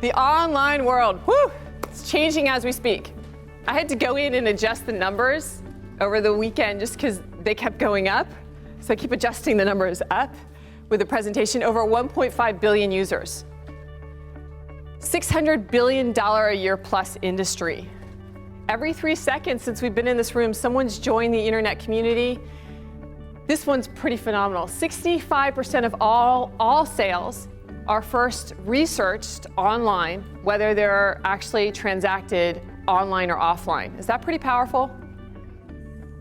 The online world, whew, it's changing as we speak. I had to go in and adjust the numbers over the weekend just because they kept going up. So I keep adjusting the numbers up with the presentation. Over 1.5 billion users. $600 billion a year plus industry. Every 3 seconds since we've been in this room, someone's joined the internet community. This one's pretty phenomenal. 65% of all sales are first researched online, whether they're actually transacted online or offline. Is that pretty powerful?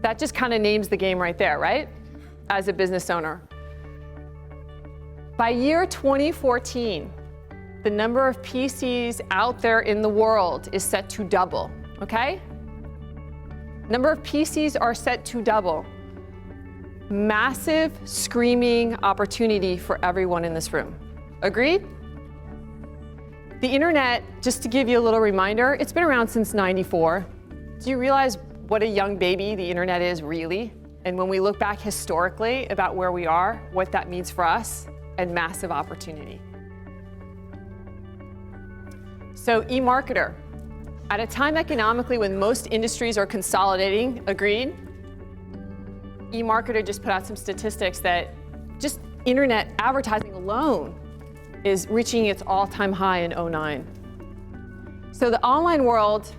That just kind of names the game right there, right? As a business owner. By year 2014, the number of PCs out there in the world is set to double, okay? Number of PCs are set to double. Massive, screaming opportunity for everyone in this room. Agreed? The internet, just to give you a little reminder, it's been around since '94. Do you realize what a young baby the internet is really? And when we look back historically about where we are, what that means for us, and massive opportunity. So eMarketer, at a time economically when most industries are consolidating, agreed? eMarketer just put out some statistics that just internet advertising alone is reaching its all-time high in '09. So the online world,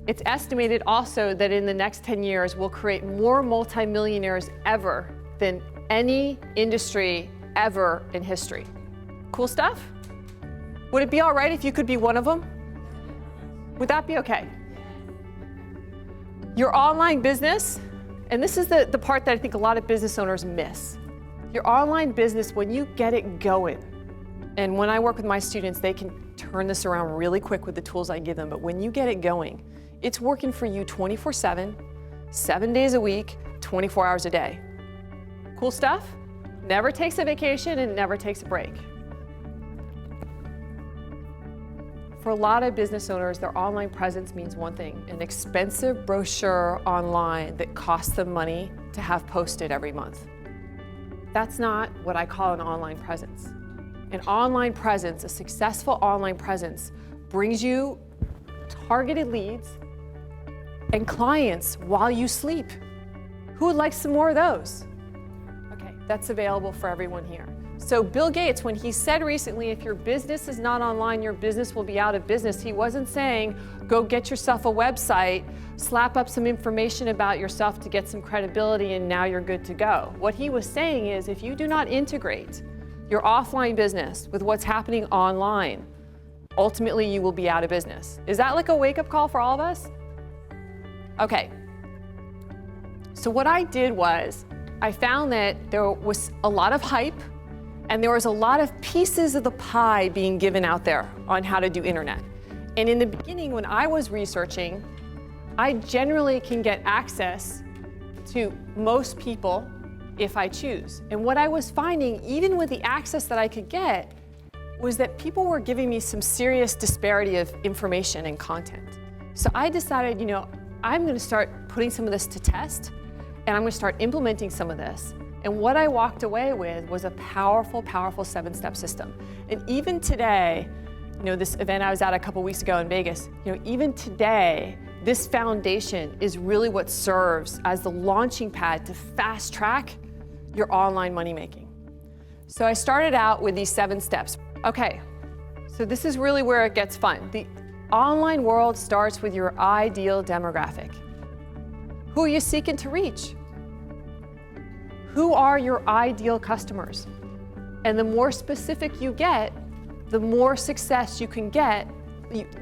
it's estimated also that in the next 10 years will create more multimillionaires ever than any industry ever in history. Cool stuff? Would it be all right if you could be one of them? Would that be okay? Your online business, and this is the part that I think a lot of business owners miss. Your online business, when you get it going, and when I work with my students, they can turn this around really quick with the tools I give them, but when you get it going, it's working for you 24/7, 7 days a week, 24 hours a day. Cool stuff? Never takes a vacation and never takes a break. For a lot of business owners, their online presence means one thing, an expensive brochure online that costs them money to have posted every month. That's not what I call an online presence. An online presence, a successful online presence, brings you targeted leads and clients while you sleep. Who would like some more of those? Okay, that's available for everyone here. So Bill Gates, when he said recently, if your business is not online, your business will be out of business, he wasn't saying, go get yourself a website, slap up some information about yourself to get some credibility, and now you're good to go. What he was saying is, if you do not integrate your offline business with what's happening online, ultimately you will be out of business. Is that like a wake-up call for all of us? Okay. So what I did was, I found that there was a lot of hype and there was a lot of pieces of the pie being given out there on how to do internet. And in the beginning, when I was researching, I generally can get access to most people if I choose. And what I was finding, even with the access that I could get, was that people were giving me some serious disparity of information and content. So I decided, I'm gonna start putting some of this to test, and I'm gonna start implementing some of this. And what I walked away with was a powerful, powerful 7-step system. And even today, this event I was at a couple weeks ago in Vegas, even today, this foundation is really what serves as the launching pad to fast track your online money making. So I started out with these 7 steps. Okay, so this is really where it gets fun. The online world starts with your ideal demographic. Who are you seeking to reach? Who are your ideal customers? And the more specific you get, the more success you can get,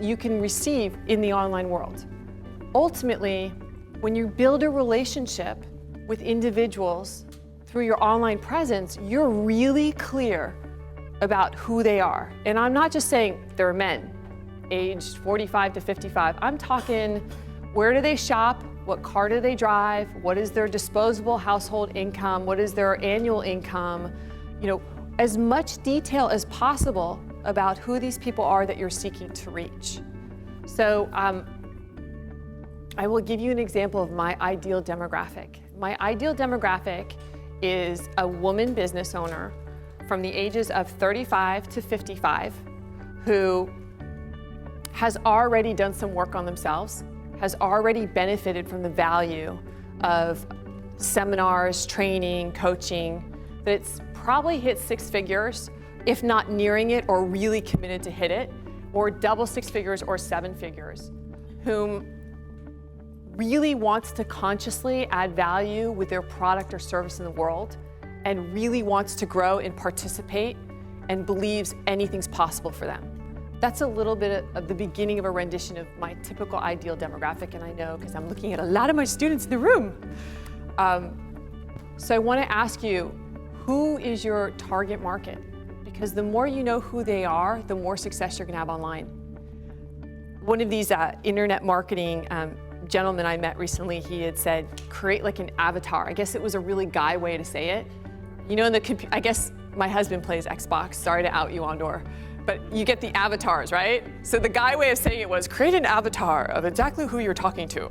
you can receive in the online world. Ultimately, when you build a relationship with individuals through your online presence, you're really clear about who they are. And I'm not just saying they're men, aged 45 to 55. I'm talking, where do they shop? What car do they drive? What is their disposable household income? What is their annual income? As much detail as possible about who these people are that you're seeking to reach. So I will give you an example of my ideal demographic. My ideal demographic is a woman business owner from the ages of 35 to 55 who has already done some work on themselves, has already benefited from the value of seminars, training, coaching, that it's probably hit 6 figures, if not nearing it or really committed to hit it, or double 6 figures or 7 figures, whom really wants to consciously add value with their product or service in the world, and really wants to grow and participate and believes anything's possible for them. That's a little bit of the beginning of a rendition of my typical ideal demographic, and I know because I'm looking at a lot of my students in the room. So I want to ask you, who is your target market? Because the more you know who they are, the more success you're going to have online. One of these internet marketing gentlemen I met recently, he had said, create like an avatar. I guess it was a really guy way to say it. You know, I guess my husband plays Xbox. Sorry to out you, Andor. But you get the avatars, right? So the guy way of saying it was, create an avatar of exactly who you're talking to.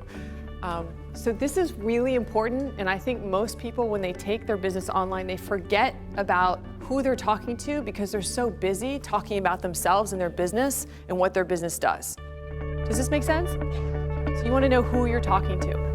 So this is really important, and I think most people, when they take their business online, they forget about who they're talking to because they're so busy talking about themselves and their business and what their business does. Does this make sense? So you want to know who you're talking to.